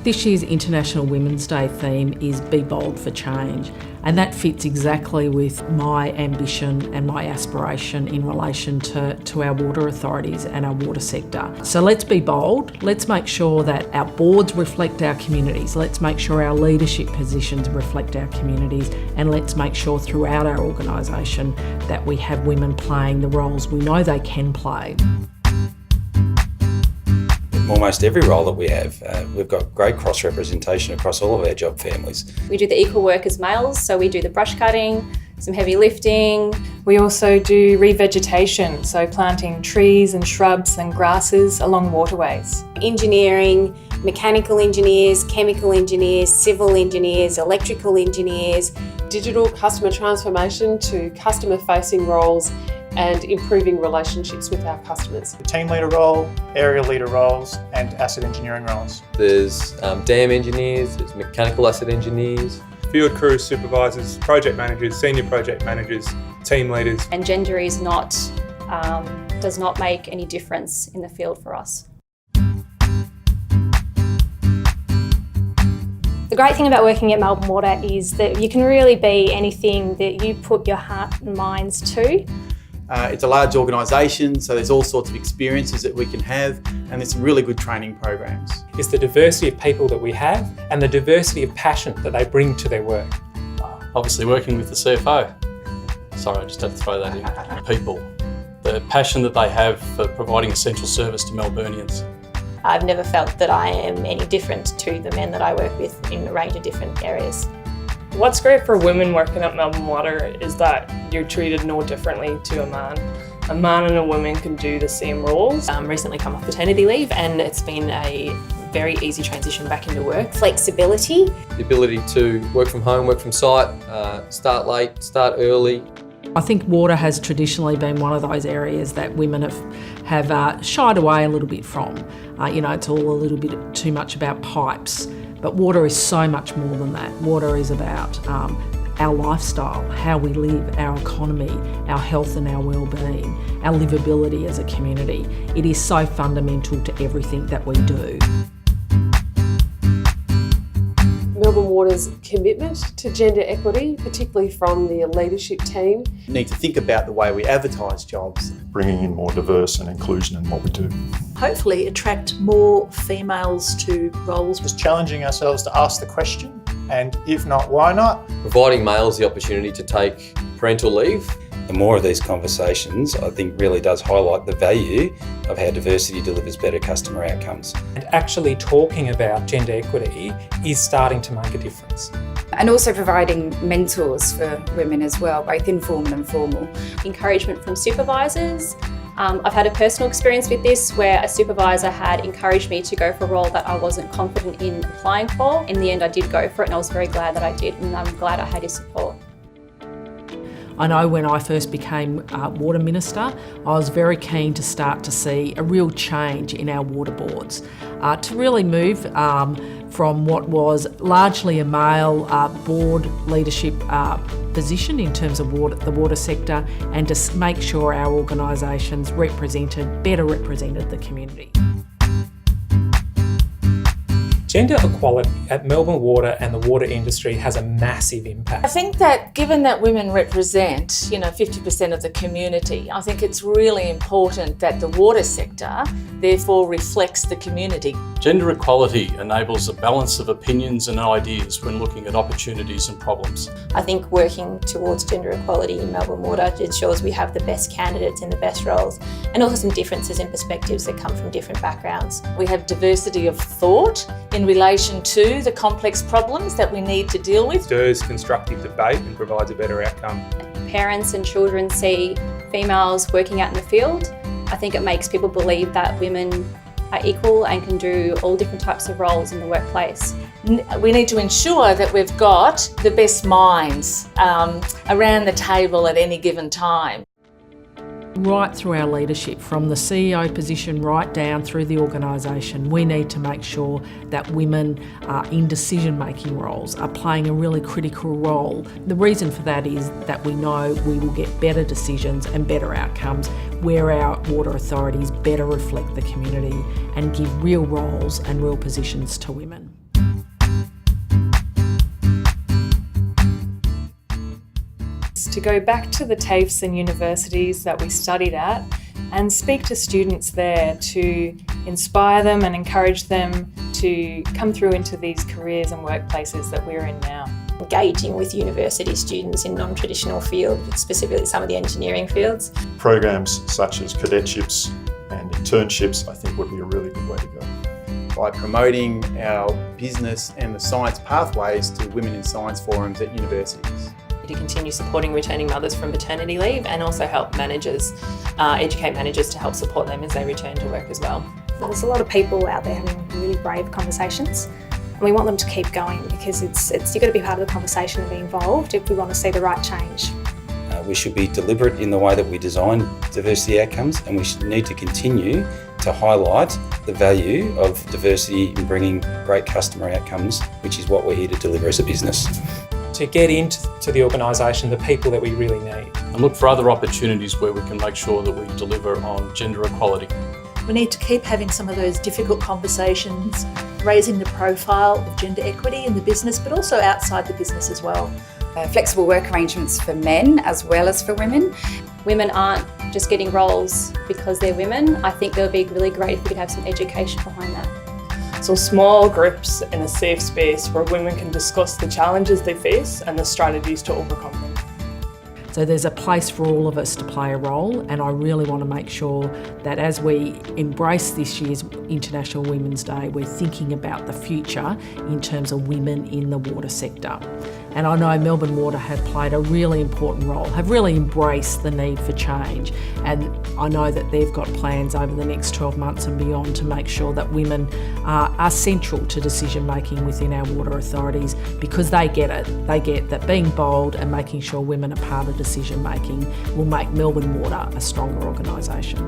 This year's International Women's Day theme is Be Bold for Change, and that fits exactly with my ambition and my aspiration in relation to our water authorities and our water sector. So let's be bold, let's make sure that our boards reflect our communities, let's make sure our leadership positions reflect our communities, and let's make sure throughout our organisation that we have women playing the roles we know they can play. Almost every role that we have, we've got great cross-representation across all of our job families. We do the equal work as males, so we do the brush cutting, some heavy lifting. We also do revegetation, so planting trees and shrubs and grasses along waterways. Engineering, mechanical engineers, chemical engineers, civil engineers, electrical engineers. Digital customer transformation to customer-facing roles and improving relationships with our customers. The team leader role, area leader roles and asset engineering roles. There's dam engineers, there's mechanical asset engineers. Field crew supervisors, project managers, senior project managers, team leaders. And gender is does not make any difference in the field for us. The great thing about working at Melbourne Water is that you can really be anything that you put your heart and minds to. It's a large organisation, so there's all sorts of experiences that we can have, and there's some really good training programs. It's the diversity of people that we have and the diversity of passion that they bring to their work. Obviously working with the CFO. Sorry, I just had to throw that in. People. The passion that they have for providing essential service to Melburnians. I've never felt that I am any different to the men that I work with in a range of different areas. What's great for women working at Melbourne Water is that you're treated no differently to a man. A man and a woman can do the same roles. Recently come off maternity leave and it's been a very easy transition back into work. Flexibility. The ability to work from home, work from site, start late, start early. I think water has traditionally been one of those areas that women have shied away a little bit from. It's all a little bit too much about pipes. But water is so much more than that. Water is about our lifestyle, how we live, our economy, our health and our well-being, our livability as a community. It is so fundamental to everything that we do. Melbourne Water's commitment to gender equity, particularly from the leadership team. We need to think about the way we advertise jobs. Bringing in more diverse and inclusion in what we do. Hopefully attract more females to roles. Just challenging ourselves to ask the question, and if not, why not? Providing males the opportunity to take parental leave. The more of these conversations, I think, really does highlight the value of how diversity delivers better customer outcomes. And actually talking about gender equity is starting to make a difference. And also providing mentors for women as well, both informal and formal. Encouragement from supervisors. I've had a personal experience with this where a supervisor had encouraged me to go for a role that I wasn't confident in applying for. In the end, I did go for it and I was very glad that I did, and I'm glad I had his support. I know when I first became Water Minister, I was very keen to start to see a real change in our water boards, to really move from what was largely a male board leadership position in terms of the water sector, and to make sure our organisations better represented the community. Gender equality at Melbourne Water and the water industry has a massive impact. I think that given that women represent, 50% of the community, I think it's really important that the water sector therefore reflects the community. Gender equality enables a balance of opinions and ideas when looking at opportunities and problems. I think working towards gender equality in Melbourne Water ensures we have the best candidates in the best roles, and also some differences in perspectives that come from different backgrounds. We have diversity of thought in relation to the complex problems that we need to deal with. Stirs constructive debate and provides a better outcome. Parents and children see females working out in the field. I think it makes people believe that women are equal and can do all different types of roles in the workplace. We need to ensure that we've got the best minds around the table at any given time. Right through our leadership, from the CEO position right down through the organisation, we need to make sure that women in decision-making roles are playing a really critical role. The reason for that is that we know we will get better decisions and better outcomes where our water authorities better reflect the community and give real roles and real positions to women. to go back to the TAFEs and universities that we studied at and speak to students there to inspire them and encourage them to come through into these careers and workplaces that we're in now. Engaging with university students in non-traditional fields, specifically some of the engineering fields. Programs such as cadetships and internships, I think, would be a really good way to go. By promoting our business and the science pathways to women in science forums at universities. To continue supporting returning mothers from maternity leave and also help managers, educate managers to help support them as they return to work as well. There's a lot of people out there having really brave conversations and we want them to keep going because you've got to be part of the conversation and be involved if we want to see the right change. We should be deliberate in the way that we design diversity outcomes, and we should need to continue to highlight the value of diversity in bringing great customer outcomes, which is what we're here to deliver as a business. To get into the organisation the people that we really need. And look for other opportunities where we can make sure that we deliver on gender equality. We need to keep having some of those difficult conversations, raising the profile of gender equity in the business, but also outside the business as well. Flexible work arrangements for men as well as for women. Women aren't just getting roles because they're women. I think it would be really great if we could have some education behind that. So small groups in a safe space where women can discuss the challenges they face and the strategies to overcome them. So there's a place for all of us to play a role, and I really want to make sure that as we embrace this year's International Women's Day, we're thinking about the future in terms of women in the water sector. And I know Melbourne Water have played a really important role, have really embraced the need for change. And I know that they've got plans over the next 12 months and beyond to make sure that women are central to decision making within our water authorities, because they get it. They get that being bold and making sure women are part of decision making will make Melbourne Water a stronger organisation.